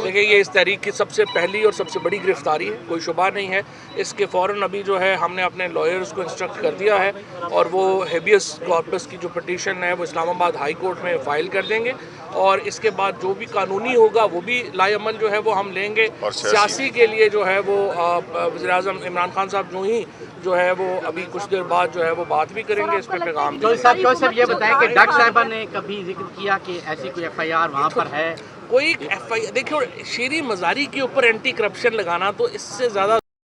دیکھیں یہ اس تحریک کی سب سے پہلی اور سب سے بڑی گرفتاری ہے، کوئی شبہ نہیں ہے۔ اس کے فوراً ابھی جو ہے ہم نے اپنے لائرز کو انسٹرکٹ کر دیا ہے اور وہ ہیبیس کارپس کی جو پٹیشن ہے وہ اسلام آباد ہائی کورٹ میں فائل کر دیں گے، اور اس کے بعد جو بھی قانونی ہوگا وہ بھی لائے عمل جو ہے وہ ہم لیں گے۔ سیاسی کے لیے جو ہے وہ وزیر اعظم عمران خان صاحب جو ہے وہ ابھی کچھ دیر بعد جو ہے وہ بات بھی کریں گے، اس پہ پیغام دیں گے۔ صاحب یہ بتائیں کہ ڈاکٹر صاحبہ نے کبھی ذکر کیا کہ ایسی کوئی ایف آئی آر وہاں پر ہے؟ کوئی ایف آئی دیکھو، شیریں مزاری کے اوپر اینٹی کرپشن لگانا تو اس سے زیادہ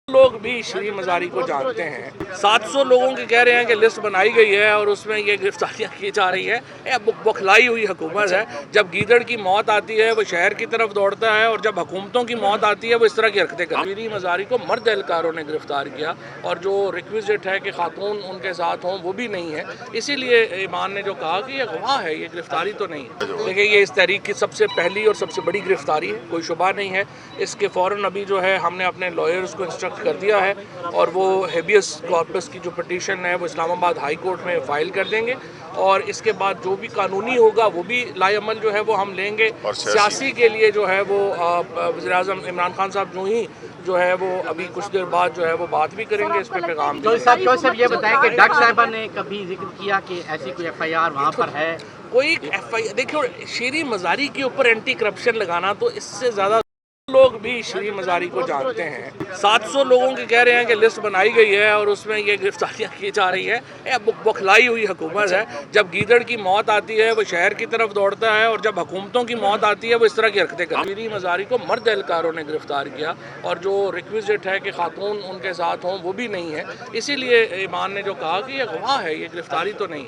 لوگ بھی شیریں مزاری کو جانتے ہیں۔ 700 لوگوں کی کہہ رہے ہیں کہ لسٹ بنائی گئی ہے اور اس میں یہ گرفتاریاں کی جا رہی ہیں۔ بکھلائی ہوئی حکومت ہے۔ جب گیدڑ کی موت آتی ہے وہ شہر کی طرف دوڑتا ہے، اور جب حکومتوں کی موت آتی ہے وہ اس طرح کی حرکتیں کرتی ہیں۔ شیریں مزاری کو مرد اہلکاروں نے گرفتار کیا، اور جو ریکویزٹ ہے کہ خاتون ان کے ساتھ ہوں وہ بھی نہیں ہے، اسی لیے ایمان نے جو کہا کہ یہ اغوا ہے، یہ گرفتاری تو نہیں ہے۔ دیکھیں یہ اس تحریک کی سب سے پہلی اور سب سے بڑی گرفتاری ہے، کوئی شبہ نہیں ہے۔ اس کے فوراً ابھی جو ہے ہم نے اپنے لائرز کو انسٹرکٹ کر دیا ہے اور وہ ہیبیس کارپس کی جو پٹیشن ہے وہ اسلام آباد ہائی کورٹ میں فائل کر دیں گے، اور اس کے بعد جو بھی قانونی ہوگا وہ بھی لائے عمل جو ہے وہ ہم لیں گے۔ سیاسی کے لیے جو ہے وہ وزیر اعظم عمران خان صاحب جو ہے وہ ابھی کچھ دیر بعد جو ہے وہ بات بھی کریں گے، اس پہ پیغام دیں گے۔ صاحب یہ بتائیں کہ ڈاکٹر صاحبہ نے کبھی ذکر کیا کہ ایسی کوئی ایف آئی آر وہاں پر ہے؟ کوئی ایف آئی دیکھو، شیریں مزاری کے اوپر اینٹی کرپشن لگانا تو اس سے زیادہ لوگ بھی شیریں مزاری کو جانتے ہیں۔ 700 لوگوں کی کہہ رہے ہیں کہ لسٹ بنائی گئی ہے اور اس میں یہ گرفتاریاں کی جا رہی ہیں۔ بکھلائی ہوئی حکومت ہے۔ جب گیدڑ کی موت آتی ہے وہ شہر کی طرف دوڑتا ہے، اور جب حکومتوں کی موت آتی ہے وہ اس طرح کی حرکتیں کرتی ہیں۔ شیریں مزاری کو مرد اہلکاروں نے گرفتار کیا، اور جو ریکویزٹ ہے کہ خاتون ان کے ساتھ ہوں وہ بھی نہیں ہے، اسی لیے ایمان نے جو کہا کہ یہ اغوا ہے، یہ گرفتاری تو نہیں ہے۔